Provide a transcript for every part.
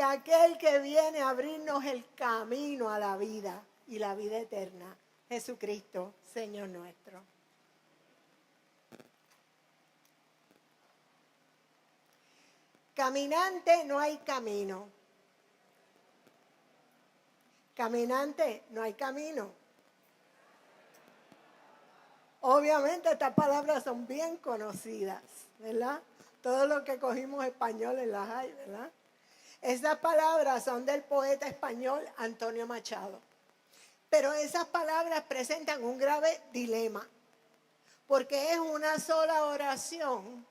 aquel que viene a abrirnos el camino a la vida y la vida eterna, Jesucristo, Señor nuestro. Caminante no hay camino. Caminante no hay camino. Obviamente estas palabras son bien conocidas, ¿verdad? Todos los que cogimos españoles las hay, ¿verdad? Esas palabras son del poeta español Antonio Machado. Pero esas palabras presentan un grave dilema, porque es una sola oración,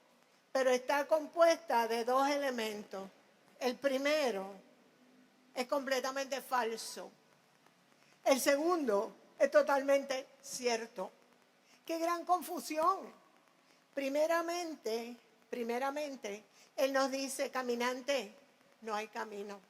pero está compuesta de dos elementos. El primero es completamente falso. El segundo es totalmente cierto. ¡Qué gran confusión! Primeramente, Él nos dice, caminante, no hay camino.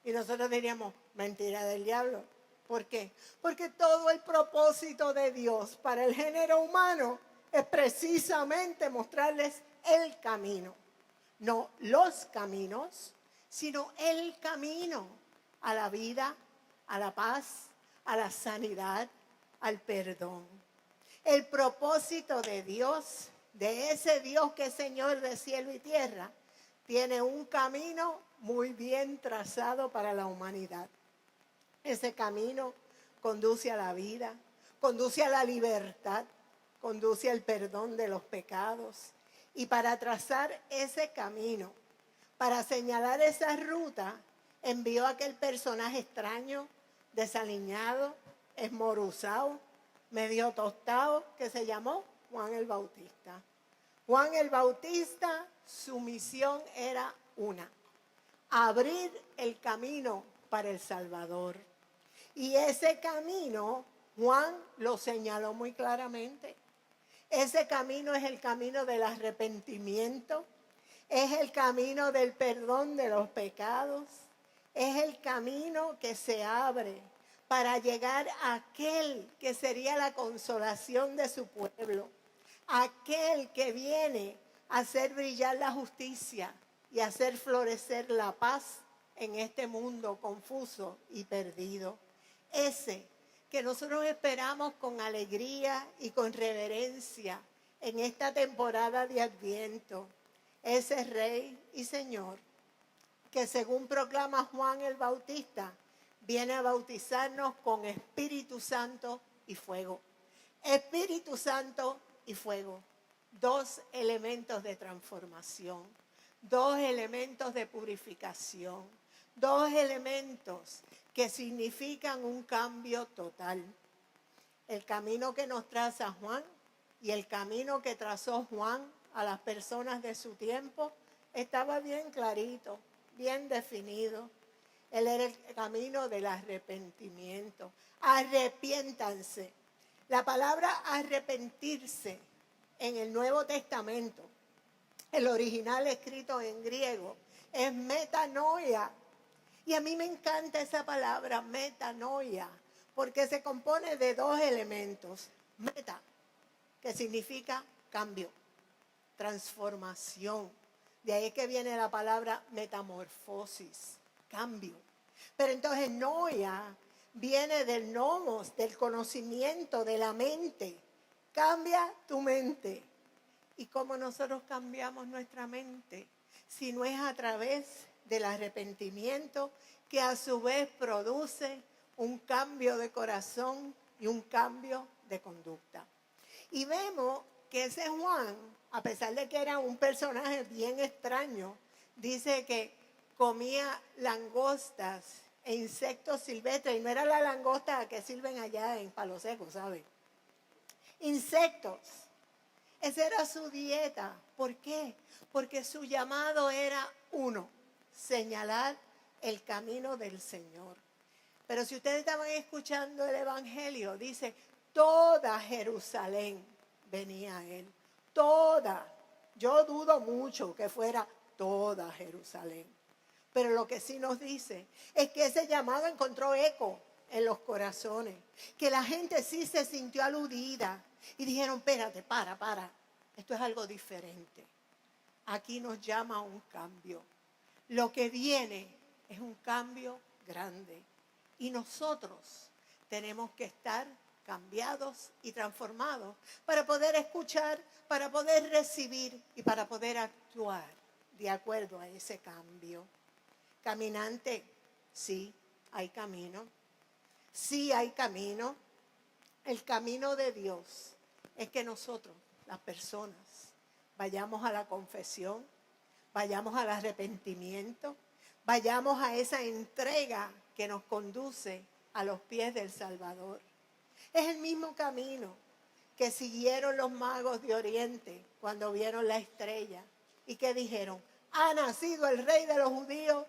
Y nosotros diríamos, mentira del diablo. ¿Por qué? Porque todo el propósito de Dios para el género humano es precisamente mostrarles el camino. No los caminos, sino el camino a la vida, a la paz, a la sanidad, al perdón. El propósito de Dios, de ese Dios que es Señor de cielo y tierra, tiene un camino muy bien trazado para la humanidad. Ese camino conduce a la vida, conduce a la libertad, conduce al perdón de los pecados. Y para trazar ese camino, para señalar esa ruta, envió a aquel personaje extraño, desaliñado, esmoruzado, medio tostado, que se llamó Juan el Bautista. Juan el Bautista, su misión era una: abrir el camino para el Salvador. Y ese camino, Juan lo señaló muy claramente. Ese camino es el camino del arrepentimiento, es el camino del perdón de los pecados, es el camino que se abre para llegar a aquel que sería la consolación de su pueblo, aquel que viene a hacer brillar la justicia y hacer florecer la paz en este mundo confuso y perdido. Ese que nosotros esperamos con alegría y con reverencia en esta temporada de Adviento. Ese Rey y Señor que, según proclama Juan el Bautista, viene a bautizarnos con Espíritu Santo y fuego. Espíritu Santo y fuego. Dos elementos de transformación, dos elementos de purificación, dos elementos que significan un cambio total. El camino que nos traza Juan y el camino que trazó Juan a las personas de su tiempo estaba bien clarito, bien definido. Él era el camino del arrepentimiento. Arrepiéntanse. La palabra arrepentirse en el Nuevo Testamento, el original escrito en griego, es metanoia. Y a mí me encanta esa palabra, metanoia, porque se compone de dos elementos. Meta, que significa cambio, transformación. De ahí es que viene la palabra metamorfosis, cambio. Pero entonces noia viene del nomos, del conocimiento, de la mente. Cambia tu mente. ¿Y cómo nosotros cambiamos nuestra mente? Si no es a través del arrepentimiento, que a su vez produce un cambio de corazón y un cambio de conducta. Y vemos que ese Juan, a pesar de que era un personaje bien extraño, dice que comía langostas e insectos silvestres, y no era la langosta que sirven allá en Palo Seco, ¿sabe? Insectos. Esa era su dieta. ¿Por qué? Porque su llamado era uno: señalar el camino del Señor. Pero si ustedes estaban escuchando el Evangelio, dice, toda Jerusalén venía a él. Toda. Yo dudo mucho que fuera toda Jerusalén. Pero lo que sí nos dice es que ese llamado encontró eco en los corazones. Que la gente sí se sintió aludida. Y dijeron, espérate, para. Esto es algo diferente. Aquí nos llama a un cambio. Lo que viene Es un cambio grande. Y nosotros tenemos que estar cambiados y transformados para poder escuchar, para poder recibir y para poder actuar de acuerdo a ese cambio. Caminante, sí, hay camino. Sí hay camino. El camino de Dios es que nosotros, las personas, vayamos a la confesión, vayamos al arrepentimiento, vayamos a esa entrega que nos conduce a los pies del Salvador. Es el mismo camino que siguieron los magos de Oriente cuando vieron la estrella y que dijeron, ha nacido el rey de los judíos,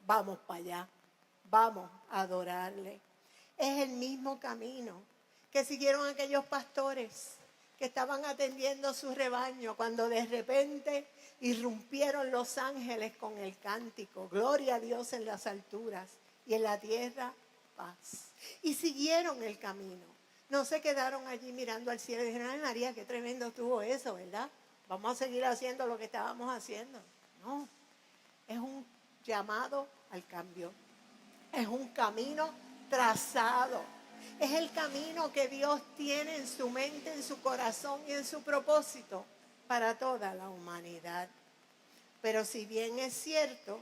vamos para allá, vamos a adorarle. Es el mismo camino que siguieron aquellos pastores que estaban atendiendo su rebaño cuando de repente irrumpieron los ángeles con el cántico, gloria a Dios en las alturas y en la tierra paz. Y siguieron el camino. No se quedaron allí mirando al cielo y dijeron, ay María, qué tremendo estuvo eso, ¿verdad? Vamos a seguir haciendo lo que estábamos haciendo. No, es un llamado al cambio. Es un camino trazado. Es el camino que Dios tiene en su mente, en su corazón y en su propósito para toda la humanidad. Pero si bien es cierto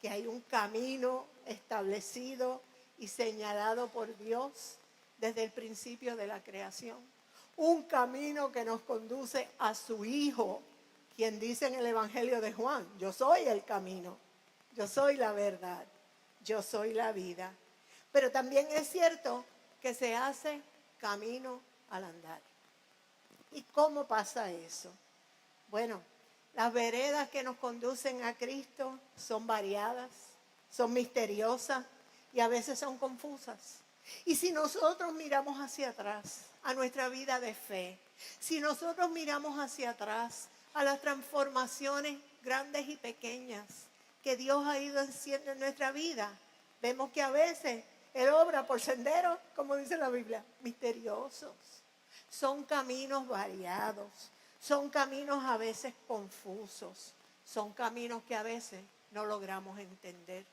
que hay un camino establecido y señalado por Dios desde el principio de la creación, un camino que nos conduce a su Hijo, quien dice en el Evangelio de Juan, yo soy el camino, yo soy la verdad, yo soy la vida. Pero también es cierto que se hace camino al andar. ¿Y cómo pasa eso? Bueno, las veredas que nos conducen a Cristo son variadas, son misteriosas y a veces son confusas. Y si nosotros miramos hacia atrás, a nuestra vida de fe, si nosotros miramos hacia atrás, a las transformaciones grandes y pequeñas que Dios ha ido haciendo en nuestra vida, vemos que a veces Él obra por senderos, como dice la Biblia, misteriosos. Son caminos variados, son caminos a veces confusos, son caminos que a veces no logramos entender.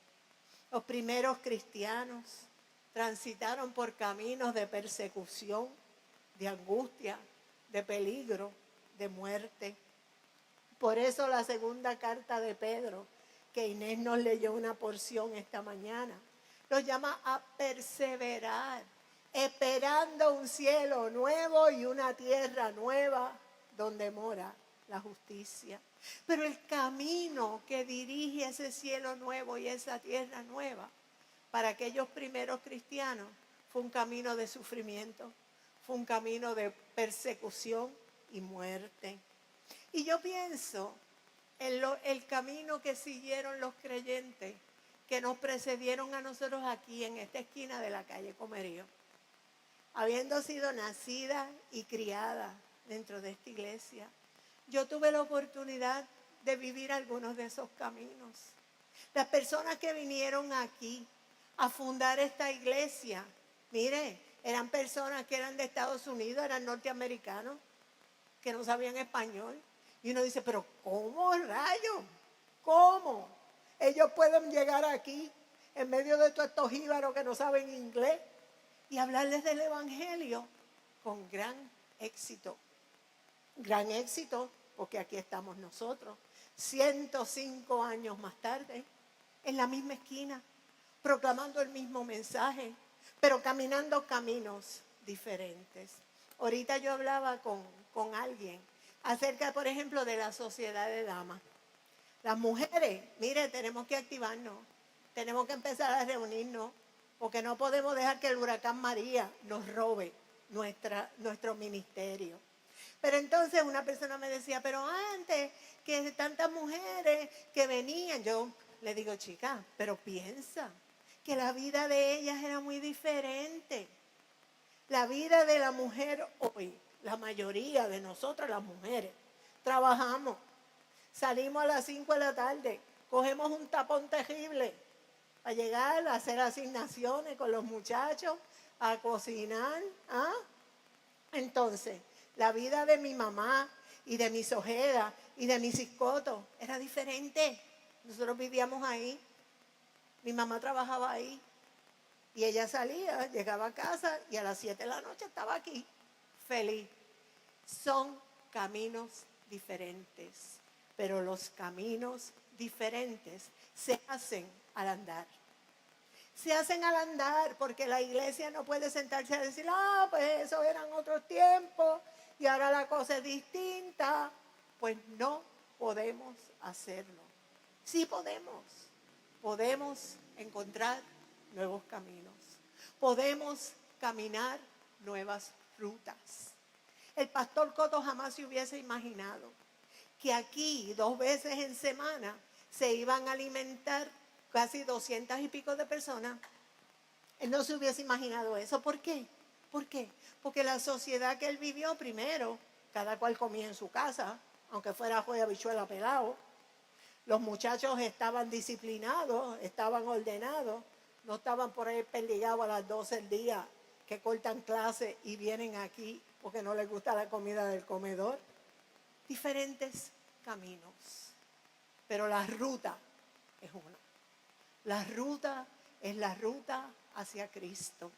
Los primeros cristianos transitaron por caminos de persecución, de angustia, de peligro, de muerte. Por eso la segunda carta de Pedro, que Inés nos leyó una porción esta mañana, nos llama a perseverar, esperando un cielo nuevo y una tierra nueva donde mora la justicia. Pero el camino que dirige ese cielo nuevo y esa tierra nueva para aquellos primeros cristianos fue un camino de sufrimiento, fue un camino de persecución y muerte. Y yo pienso en el camino que siguieron los creyentes que nos precedieron a nosotros aquí en esta esquina de la calle Comerío. Habiendo sido nacida y criada dentro de esta iglesia, yo tuve la oportunidad de vivir algunos de esos caminos. Las personas que vinieron aquí a fundar esta iglesia, mire, eran personas que eran de Estados Unidos, eran norteamericanos, que no sabían español. Y uno dice, pero ¿cómo rayos? ¿Cómo? Ellos pueden llegar aquí en medio de todos estos jíbaros que no saben inglés y hablarles del evangelio con gran éxito. Gran éxito porque aquí estamos nosotros, 105 años más tarde, en la misma esquina, proclamando el mismo mensaje, pero caminando caminos diferentes. Ahorita yo hablaba con alguien acerca, por ejemplo, de la sociedad de damas. Las mujeres, mire, tenemos que activarnos, tenemos que empezar a reunirnos, porque no podemos dejar que el huracán María nos robe nuestro ministerio. Pero entonces una persona me decía, pero antes que tantas mujeres que venían, yo le digo, chica, pero piensa que la vida de ellas era muy diferente. La vida de la mujer hoy, la mayoría de nosotras las mujeres, trabajamos, salimos a las 5 de la tarde, cogemos un tapón terrible a llegar a hacer asignaciones con los muchachos, a cocinar. Entonces, la vida de mi mamá y de mis Ojeda y de mis Ciscotos era diferente. Nosotros vivíamos ahí. Mi mamá trabajaba ahí y ella salía, llegaba a casa y a las 7 de la noche estaba aquí, feliz. Son caminos diferentes, pero los caminos diferentes se hacen al andar. Se hacen al andar porque la iglesia no puede sentarse a decir, pues eso eran otros tiempos y ahora la cosa es distinta. Pues no podemos hacerlo. Sí podemos encontrar nuevos caminos, podemos caminar nuevas rutas. El pastor Coto jamás se hubiese imaginado que aquí 2 veces en semana se iban a alimentar casi 200 y pico de personas. Él no se hubiese imaginado eso. ¿Por qué? ¿Por qué? Porque la sociedad que él vivió primero, cada cual comía en su casa, aunque fuera ajo y habichuela pelado. Los muchachos estaban disciplinados, estaban ordenados, no estaban por ahí perdigados a las 12 del día, que cortan clase y vienen aquí porque no les gusta la comida del comedor. Diferentes caminos, pero la ruta es una. La ruta es la ruta hacia Cristo.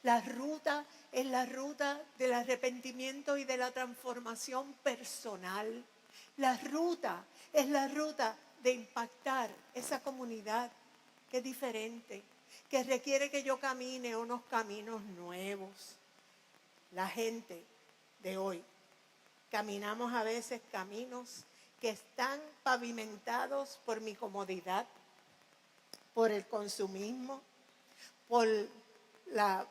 La ruta es la ruta del arrepentimiento y de la transformación personal. La ruta es la ruta de impactar esa comunidad que es diferente, que requiere que yo camine unos caminos nuevos. La gente de hoy caminamos a veces caminos que están pavimentados por mi comodidad, por el consumismo, por la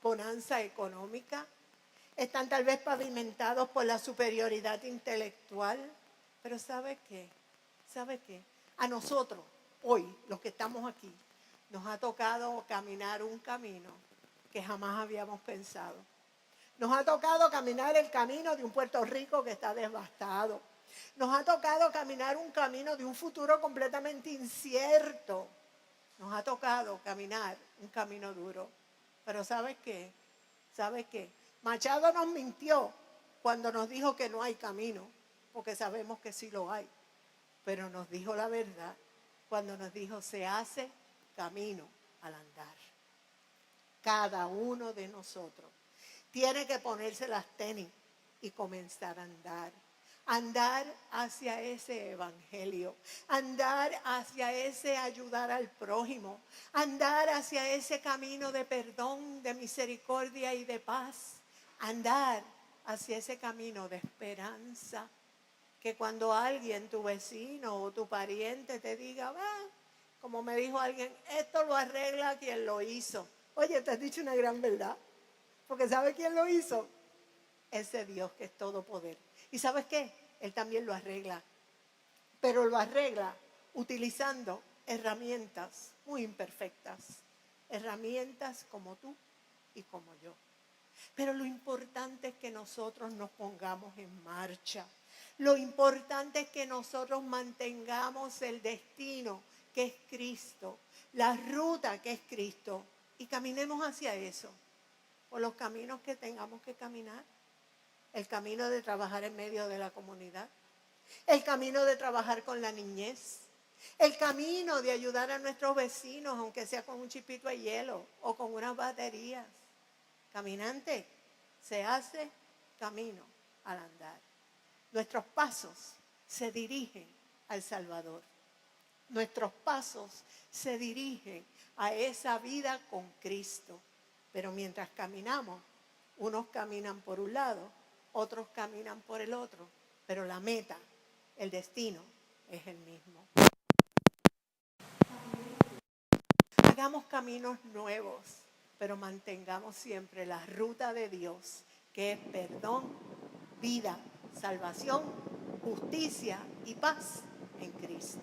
bonanza económica. Están tal vez pavimentados por la superioridad intelectual. Pero ¿sabe qué? ¿Sabe qué? A nosotros, hoy, los que estamos aquí, nos ha tocado caminar un camino que jamás habíamos pensado. Nos ha tocado caminar el camino de un Puerto Rico que está devastado. Nos ha tocado caminar un camino de un futuro completamente incierto. Nos ha tocado caminar un camino duro. Pero ¿sabe qué? ¿Sabe qué? Machado nos mintió cuando nos dijo que no hay camino, porque sabemos que sí lo hay. Pero nos dijo la verdad cuando nos dijo, se hace camino al andar. Cada uno de nosotros tiene que ponerse las tenis y comenzar a andar. Andar hacia ese evangelio, andar hacia ese ayudar al prójimo, andar hacia ese camino de perdón, de misericordia y de paz, andar hacia ese camino de esperanza, que cuando alguien, tu vecino o tu pariente te diga, como me dijo alguien, esto lo arregla quien lo hizo. Oye, te has dicho una gran verdad, porque ¿sabe quién lo hizo? Ese Dios que es todo poder. ¿Y sabes qué? Él también lo arregla, pero lo arregla utilizando herramientas muy imperfectas, herramientas como tú y como yo. Pero lo importante es que nosotros nos pongamos en marcha. Lo importante es que nosotros mantengamos el destino que es Cristo, la ruta que es Cristo, y caminemos hacia eso, por los caminos que tengamos que caminar. El camino de trabajar en medio de la comunidad, el camino de trabajar con la niñez, el camino de ayudar a nuestros vecinos, aunque sea con un chipito de hielo o con unas baterías. Caminante, se hace camino al andar. Nuestros pasos se dirigen al Salvador. Nuestros pasos se dirigen a esa vida con Cristo. Pero mientras caminamos, unos caminan por un lado, otros caminan por el otro, pero la meta, el destino, es el mismo. Hagamos caminos nuevos, pero mantengamos siempre la ruta de Dios, que es perdón, vida, salvación, justicia y paz en Cristo.